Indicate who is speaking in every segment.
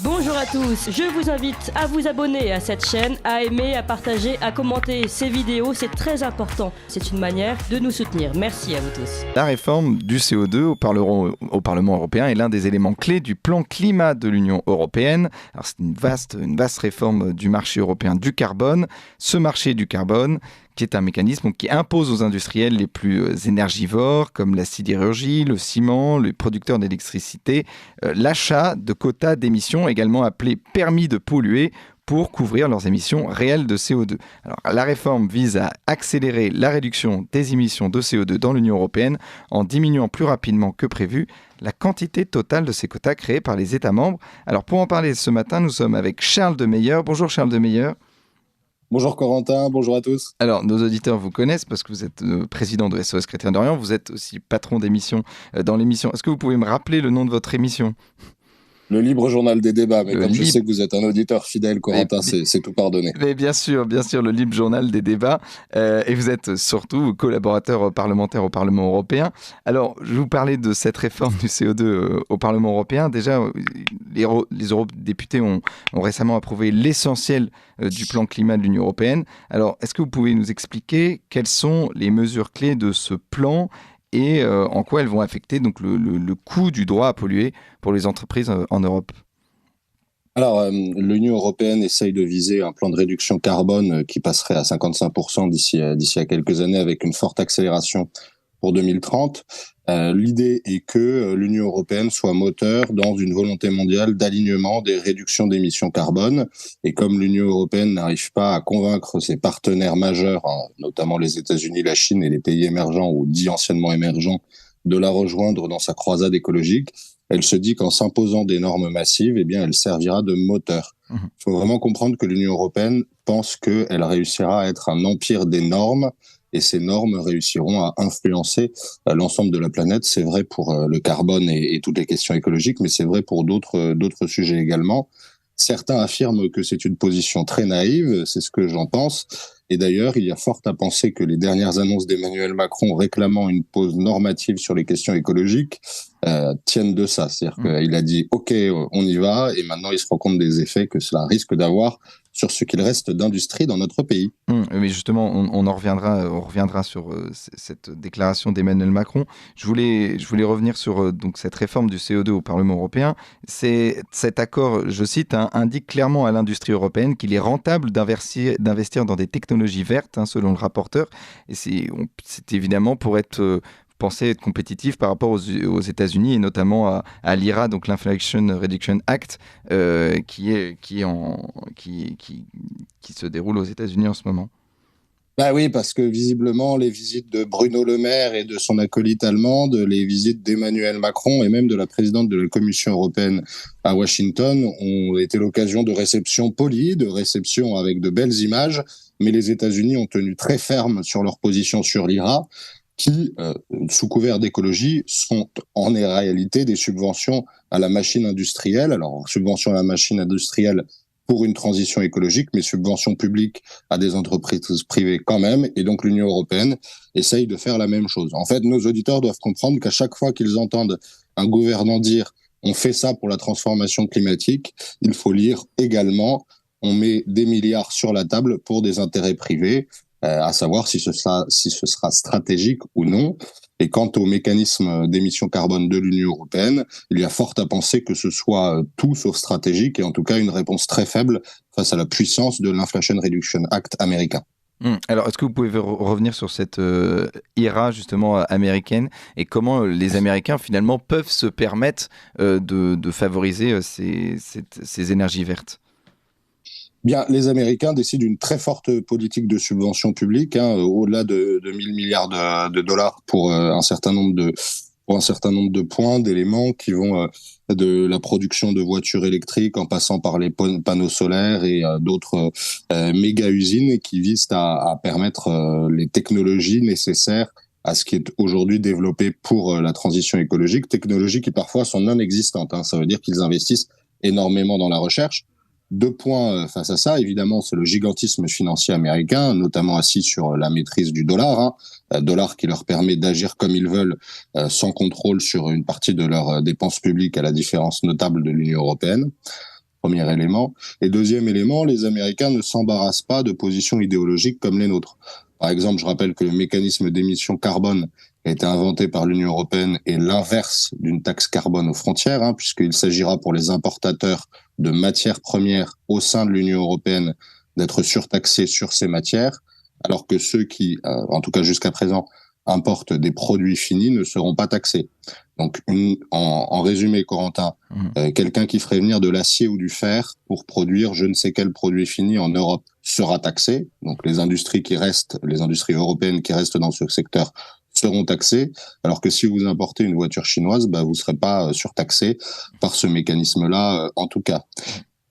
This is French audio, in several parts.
Speaker 1: Bonjour à tous, je vous invite à vous abonner à cette chaîne, à aimer, à partager, à commenter ces vidéos, c'est très important. C'est une manière de nous soutenir. Merci à vous tous.
Speaker 2: La réforme du CO2 au Parlement européen est l'un des éléments clés du plan climat de l'Union européenne. Alors c'est une vaste réforme du marché européen du carbone. Ce marché du carbone, qui est un mécanisme qui impose aux industriels les plus énergivores, comme la sidérurgie, le ciment, les producteurs d'électricité, l'achat de quotas d'émissions, également appelés permis de polluer, pour couvrir leurs émissions réelles de CO2. Alors, la réforme vise à accélérer la réduction des émissions de CO2 dans l'Union européenne en diminuant plus rapidement que prévu la quantité totale de ces quotas créés par les États membres. Alors, pour en parler ce matin, nous sommes avec Charles Demeyer. Bonjour Charles Demeyer.
Speaker 3: Bonjour Corentin, bonjour à tous.
Speaker 2: Alors, nos auditeurs vous connaissent parce que vous êtes président de SOS Chrétien d'Orient, vous êtes aussi patron d'émission dans l'émission. Est-ce que vous pouvez me rappeler le nom de votre émission ?
Speaker 3: Le libre journal des débats, mais je sais que vous êtes un auditeur fidèle, Corentin, c'est tout pardonné.
Speaker 2: Mais bien sûr, le libre journal des débats. Et vous êtes surtout collaborateur parlementaire au Parlement européen. Alors, je vais vous parler de cette réforme du CO2 au Parlement européen. Déjà, les eurodéputés ont récemment approuvé l'essentiel du plan climat de l'Union européenne. Alors, est-ce que vous pouvez nous expliquer quelles sont les mesures clés de ce plan et en quoi elles vont affecter donc, le coût du droit à polluer pour les entreprises en Europe ?
Speaker 3: Alors, l'Union européenne essaye de viser un plan de réduction carbone qui passerait à 55% d'ici à quelques années, avec une forte accélération pour 2030. L'idée est que l'Union européenne soit moteur dans une volonté mondiale d'alignement des réductions d'émissions carbone. Et comme l'Union européenne n'arrive pas à convaincre ses partenaires majeurs, notamment les États-Unis, la Chine et les pays émergents ou dits anciennement émergents, de la rejoindre dans sa croisade écologique, elle se dit qu'en s'imposant des normes massives, eh bien, elle servira de moteur. Il faut vraiment comprendre que l'Union européenne pense qu'elle réussira à être un empire des normes, et ces normes réussiront à influencer l'ensemble de la planète. C'est vrai pour le carbone et toutes les questions écologiques, mais c'est vrai pour d'autres sujets également. Certains affirment que c'est une position très naïve, c'est ce que j'en pense. Et d'ailleurs, il y a fort à penser que les dernières annonces d'Emmanuel Macron réclamant une pause normative sur les questions écologiques tiennent de ça. C'est-à-dire qu'il a dit « OK, on y va », et maintenant il se rend compte des effets que cela risque d'avoir sur ce qu'il reste d'industrie dans notre pays.
Speaker 2: Mais justement, on reviendra sur cette déclaration d'Emmanuel Macron. Je voulais revenir sur donc cette réforme du CO2 au Parlement européen. Cet accord, je cite, indique clairement à l'industrie européenne qu'il est rentable d'investir dans des technologies vertes, selon le rapporteur. Et c'est évidemment pour être penser être compétitif par rapport aux États-Unis et notamment à l'IRA, donc l'Inflation Reduction Act, qui se déroule aux États-Unis en ce moment.
Speaker 3: Bah oui, parce que visiblement, les visites de Bruno Le Maire et de son acolyte allemande, les visites d'Emmanuel Macron et même de la présidente de la Commission européenne à Washington ont été l'occasion de réceptions polies, de réceptions avec de belles images, mais les États-Unis ont tenu très ferme sur leur position sur l'IRA, qui, sous couvert d'écologie, sont en réalité des subventions à la machine industrielle. Alors, subventions à la machine industrielle pour une transition écologique, mais subventions publiques à des entreprises privées quand même. Et donc, l'Union européenne essaye de faire la même chose. En fait, nos auditeurs doivent comprendre qu'à chaque fois qu'ils entendent un gouvernant dire « on fait ça pour la transformation climatique », il faut lire également « on met des milliards sur la table pour des intérêts privés ». À savoir si ce sera stratégique ou non. Et quant au mécanisme d'émission carbone de l'Union européenne, il y a fort à penser que ce soit tout sauf stratégique et en tout cas une réponse très faible face à la puissance de l'Inflation Reduction Act américain.
Speaker 2: Alors, est-ce que vous pouvez revenir sur cette IRA justement américaine et comment les Américains finalement peuvent se permettre de favoriser ces énergies vertes ?
Speaker 3: Bien, les Américains décident d'une très forte politique de subvention publique, au-delà de 1000 milliards de dollars pour un certain nombre de points, d'éléments qui vont de la production de voitures électriques en passant par les panneaux solaires et d'autres méga-usines qui visent à permettre les technologies nécessaires à ce qui est aujourd'hui développé pour la transition écologique, technologies qui parfois sont non existantes. Ça veut dire qu'ils investissent énormément dans la recherche. 2 points face à ça, évidemment, c'est le gigantisme financier américain, notamment assis sur la maîtrise du dollar, dollar qui leur permet d'agir comme ils veulent, sans contrôle sur une partie de leurs dépenses publiques, à la différence notable de l'Union européenne. Premier élément. Et deuxième élément, les Américains ne s'embarrassent pas de positions idéologiques comme les nôtres. Par exemple, je rappelle que le mécanisme d'émission carbone a été inventé par l'Union européenne est l'inverse d'une taxe carbone aux frontières, puisqu'il s'agira pour les importateurs de matières premières au sein de l'Union européenne d'être surtaxés sur ces matières, alors que ceux qui, en tout cas jusqu'à présent, importent des produits finis ne seront pas taxés. Donc, en résumé, Corentin, quelqu'un qui ferait venir de l'acier ou du fer pour produire je ne sais quel produit fini en Europe sera taxé. Donc, les industries européennes qui restent dans ce secteur seront taxées, alors que si vous importez une voiture chinoise, vous ne serez pas surtaxé par ce mécanisme-là, en tout cas.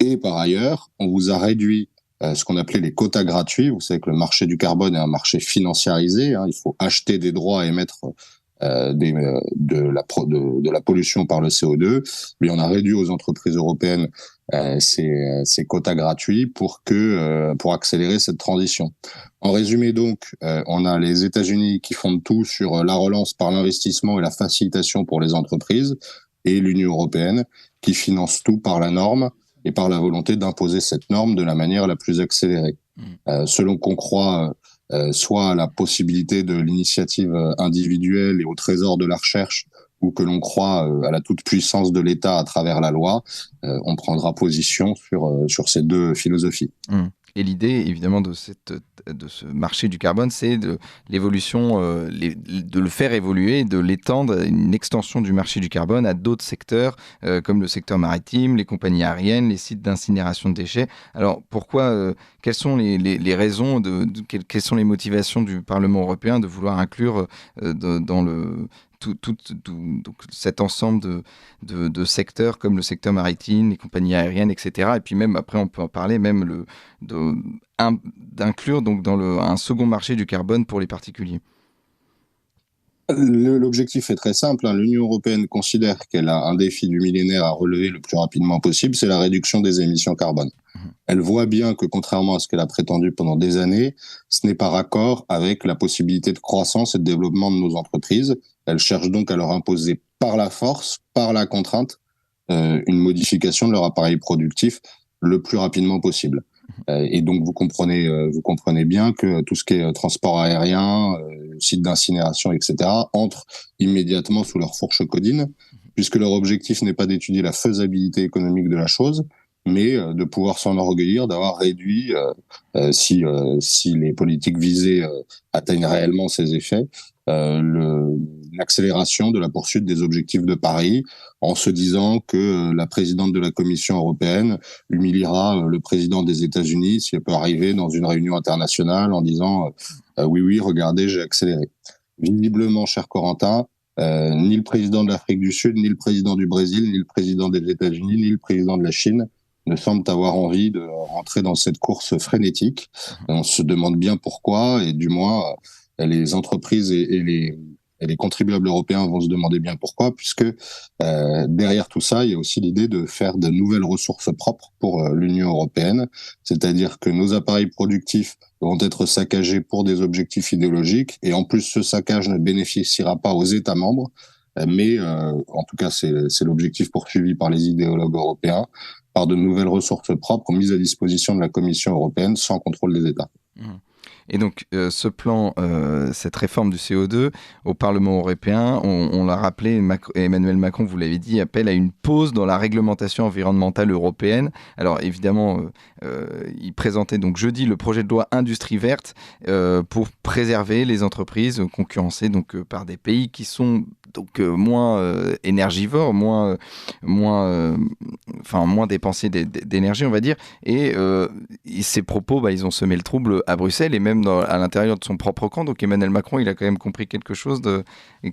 Speaker 3: Et par ailleurs, on vous a réduit ce qu'on appelait les quotas gratuits. Vous savez que le marché du carbone est un marché financiarisé. Il faut acheter des droits à émettre de la pollution par le CO2. Mais on a réduit aux entreprises européennes ces quotas gratuits pour accélérer cette transition. En résumé donc, on a les États-Unis qui font tout sur la relance par l'investissement et la facilitation pour les entreprises, et l'Union européenne qui finance tout par la norme et par la volonté d'imposer cette norme de la manière la plus accélérée. Selon qu'on croit soit à la possibilité de l'initiative individuelle et au trésor de la recherche, ou que l'on croit à la toute-puissance de l'État à travers la loi, on prendra position sur ces deux philosophies.
Speaker 2: Et l'idée, évidemment, de ce marché du carbone, c'est de l'évolution, de le faire évoluer, de l'étendre, une extension du marché du carbone à d'autres secteurs, comme le secteur maritime, les compagnies aériennes, les sites d'incinération de déchets. Alors, pourquoi, quelles sont les raisons, quelles sont les motivations du Parlement européen de vouloir inclure dans donc cet ensemble de secteurs comme le secteur maritime, les compagnies aériennes, etc. Et puis même, après, on peut en parler, même d'inclure donc dans un second marché du carbone pour les particuliers.
Speaker 3: L'objectif est très simple. L'Union européenne considère qu'elle a un défi du millénaire à relever le plus rapidement possible, c'est la réduction des émissions carbone. Elle voit bien que, contrairement à ce qu'elle a prétendu pendant des années, ce n'est pas raccord avec la possibilité de croissance et de développement de nos entreprises. Elle cherche donc à leur imposer par la force, par la contrainte, une modification de leur appareil productif le plus rapidement possible. Et donc, vous comprenez bien que tout ce qui est transport aérien, site d'incinération, etc., entre immédiatement sous leur fourche codine, puisque leur objectif n'est pas d'étudier la faisabilité économique de la chose, mais de pouvoir s'enorgueillir d'avoir réduit, si les politiques visées atteignent réellement ces effets, l'accélération de la poursuite des objectifs de Paris, en se disant que la présidente de la Commission européenne humiliera le président des États-Unis si elle peut arriver dans une réunion internationale en disant oui, regardez, j'ai accéléré. Visiblement, cher Corentin, ni le président de l'Afrique du Sud, ni le président du Brésil, ni le président des États-Unis, ni le président de la Chine ne semblent avoir envie de rentrer dans cette course frénétique. On se demande bien pourquoi, et du moins, les entreprises et les contribuables européens vont se demander bien pourquoi, puisque derrière tout ça, il y a aussi l'idée de faire de nouvelles ressources propres pour l'Union européenne, c'est-à-dire que nos appareils productifs vont être saccagés pour des objectifs idéologiques, et en plus, ce saccage ne bénéficiera pas aux États membres, mais en tout cas, c'est l'objectif poursuivi par les idéologues européens, par de nouvelles ressources propres mises à disposition de la Commission européenne sans contrôle des États.
Speaker 2: Et donc, ce plan, cette réforme du CO2 au Parlement européen, on l'a rappelé, Emmanuel Macron, vous l'avez dit, appelle à une pause dans la réglementation environnementale européenne. Alors, évidemment, il présentait donc jeudi le projet de loi Industrie verte pour préserver les entreprises concurrencées donc, par des pays qui sont donc moins énergivores, moins dépensiers d'énergie, on va dire. Et ces propos, ils ont semé le trouble à Bruxelles et même à l'intérieur de son propre camp. Donc Emmanuel Macron, il a quand même compris quelque chose,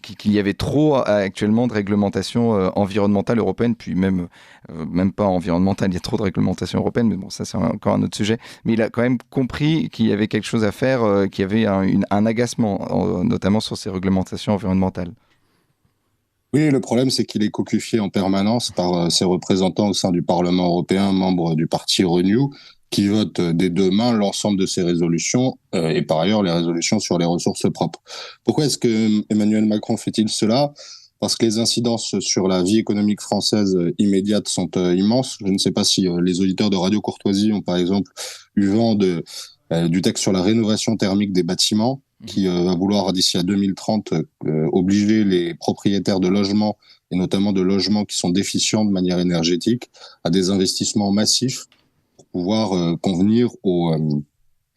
Speaker 2: qu'il y avait trop actuellement de réglementation environnementale européenne, puis même pas environnementale, il y a trop de réglementation européenne, mais bon, ça c'est encore un autre sujet. Mais il a quand même compris qu'il y avait quelque chose à faire, qu'il y avait un agacement, notamment sur ces réglementations environnementales.
Speaker 3: Oui, le problème, c'est qu'il est cocufié en permanence par ses représentants au sein du Parlement européen, membres du parti Renew, qui votent des deux mains l'ensemble de ces résolutions et par ailleurs les résolutions sur les ressources propres. Pourquoi est-ce que Emmanuel Macron fait-il cela ? parce que les incidences sur la vie économique française immédiate sont immenses. Je ne sais pas si les auditeurs de Radio Courtoisie ont par exemple eu vent du texte sur la rénovation thermique des bâtiments, qui va vouloir d'ici à 2030 obliger les propriétaires de logements, et notamment de logements qui sont déficients de manière énergétique, à des investissements massifs pour pouvoir convenir au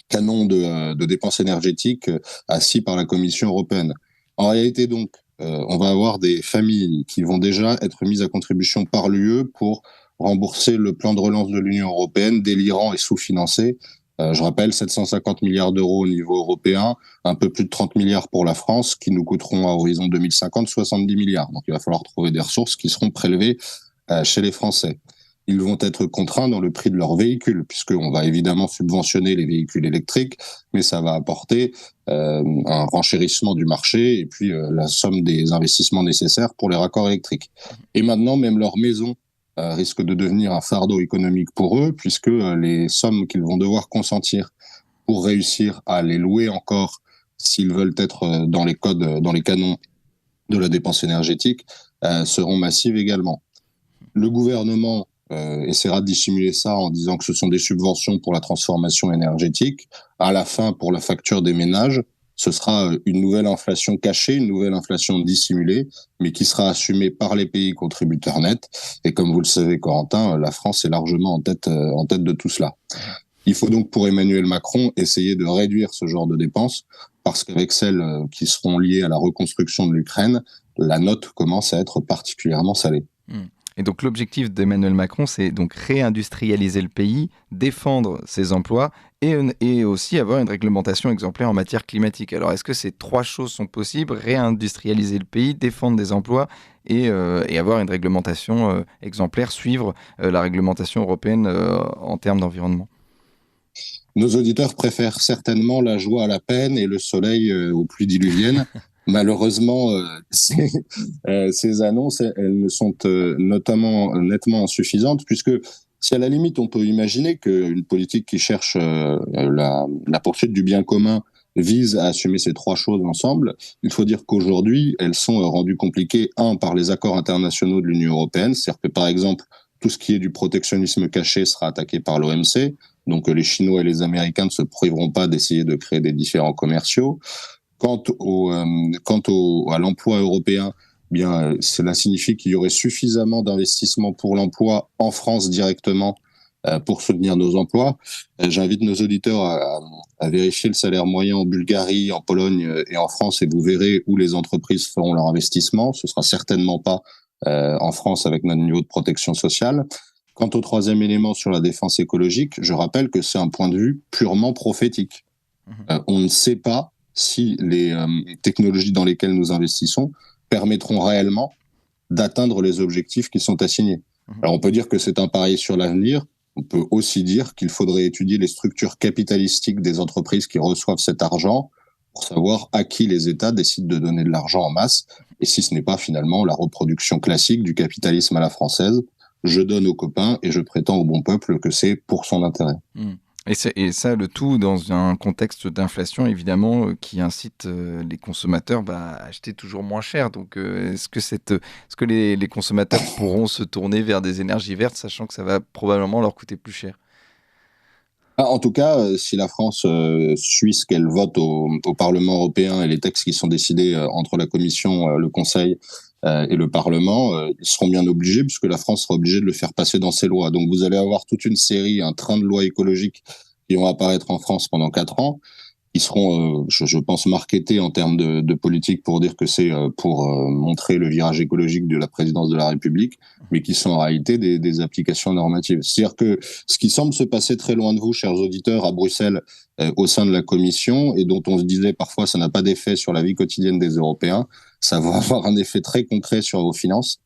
Speaker 3: canon de dépenses énergétiques assis par la Commission européenne. En réalité, donc, on va avoir des familles qui vont déjà être mises à contribution par l'UE pour rembourser le plan de relance de l'Union européenne, délirant et sous-financé. Je rappelle, 750 milliards d'euros au niveau européen, un peu plus de 30 milliards pour la France, qui nous coûteront à horizon 2050 70 milliards. Donc il va falloir trouver des ressources qui seront prélevées chez les Français. Ils vont être contraints dans le prix de leurs véhicules, puisqu'on va évidemment subventionner les véhicules électriques, mais ça va apporter un renchérissement du marché et puis la somme des investissements nécessaires pour les raccords électriques. Et maintenant, même leur maison risque de devenir un fardeau économique pour eux, puisque les sommes qu'ils vont devoir consentir pour réussir à les louer encore, s'ils veulent être dans les codes, dans les canons de la dépense énergétique, seront massives également. Le gouvernement essaiera de dissimuler ça en disant que ce sont des subventions pour la transformation énergétique. À la fin, pour la facture des ménages, ce sera une nouvelle inflation cachée, une nouvelle inflation dissimulée, mais qui sera assumée par les pays contributeurs nets. Et comme vous le savez, Corentin, la France est largement en tête de tout cela. Il faut donc pour Emmanuel Macron essayer de réduire ce genre de dépenses, parce qu'avec celles qui seront liées à la reconstruction de l'Ukraine, la note commence à être particulièrement salée.
Speaker 2: Et donc l'objectif d'Emmanuel Macron, c'est donc réindustrialiser le pays, défendre ses emplois et aussi avoir une réglementation exemplaire en matière climatique. Alors est-ce que ces trois choses sont possibles? Réindustrialiser le pays, défendre des emplois et avoir une réglementation exemplaire, suivre la réglementation européenne en termes d'environnement?
Speaker 3: Nos auditeurs préfèrent certainement la joie à la peine et le soleil aux pluies diluviennes. Malheureusement, ces annonces, elles ne sont nettement insuffisantes, puisque si à la limite on peut imaginer qu'une politique qui cherche la poursuite du bien commun vise à assumer ces trois choses ensemble, il faut dire qu'aujourd'hui, elles sont rendues compliquées, par les accords internationaux de l'Union européenne, c'est-à-dire que par exemple, tout ce qui est du protectionnisme caché sera attaqué par l'OMC, donc les Chinois et les Américains ne se priveront pas d'essayer de créer des différends commerciaux. Quant à l'emploi européen, bien, cela signifie qu'il y aurait suffisamment d'investissements pour l'emploi en France directement pour soutenir nos emplois. J'invite nos auditeurs à vérifier le salaire moyen en Bulgarie, en Pologne et en France, et vous verrez où les entreprises feront leur investissement. Ce sera certainement pas en France avec notre niveau de protection sociale. Quant au troisième élément sur la défense écologique, je rappelle que c'est un point de vue purement prophétique. On ne sait pas si les technologies dans lesquelles nous investissons permettront réellement d'atteindre les objectifs qui sont assignés. Alors on peut dire que c'est un pari sur l'avenir, on peut aussi dire qu'il faudrait étudier les structures capitalistiques des entreprises qui reçoivent cet argent pour savoir à qui les États décident de donner de l'argent en masse, et si ce n'est pas finalement la reproduction classique du capitalisme à la française. Je donne aux copains et je prétends au bon peuple que c'est pour son intérêt.
Speaker 2: Et ça, le tout dans un contexte d'inflation, évidemment, qui incite les consommateurs à acheter toujours moins cher. Donc, est-ce que les consommateurs pourront se tourner vers des énergies vertes, sachant que ça va probablement leur coûter plus cher?
Speaker 3: En tout cas, si la France suit ce qu'elle vote au Parlement européen et les textes qui sont décidés entre la Commission, le Conseil et le Parlement, ils seront bien obligés, puisque la France sera obligée de le faire passer dans ses lois. Donc vous allez avoir toute une série, un train de lois écologiques qui vont apparaître en France pendant 4 ans, qui seront, je pense, marketés en termes de politique pour dire que c'est pour montrer le virage écologique de la présidence de la République, mais qui sont en réalité des applications normatives. C'est-à-dire que ce qui semble se passer très loin de vous, chers auditeurs, à Bruxelles, au sein de la Commission, et dont on se disait parfois ça n'a pas d'effet sur la vie quotidienne des Européens, ça va avoir un effet très concret sur vos finances.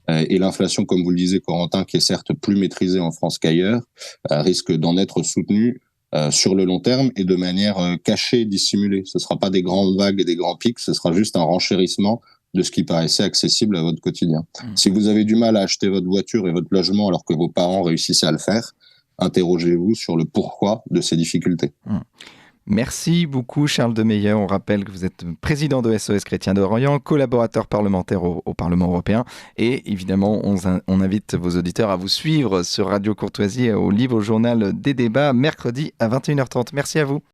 Speaker 3: Et l'inflation, comme vous le disiez, Corentin, qui est certes plus maîtrisée en France qu'ailleurs, risque d'en être soutenue sur le long terme et de manière cachée, dissimulée. Ce ne sera pas des grandes vagues et des grands pics, ce sera juste un renchérissement de ce qui paraissait accessible à votre quotidien. Si vous avez du mal à acheter votre voiture et votre logement alors que vos parents réussissaient à le faire, interrogez-vous sur le pourquoi de ces difficultés.
Speaker 2: Merci beaucoup Charles Demeyer. On rappelle que vous êtes président de SOS Chrétien d'Orient, collaborateur parlementaire au Parlement européen et évidemment on invite vos auditeurs à vous suivre sur Radio Courtoisie au livre au journal des débats mercredi à 21h30. Merci à vous.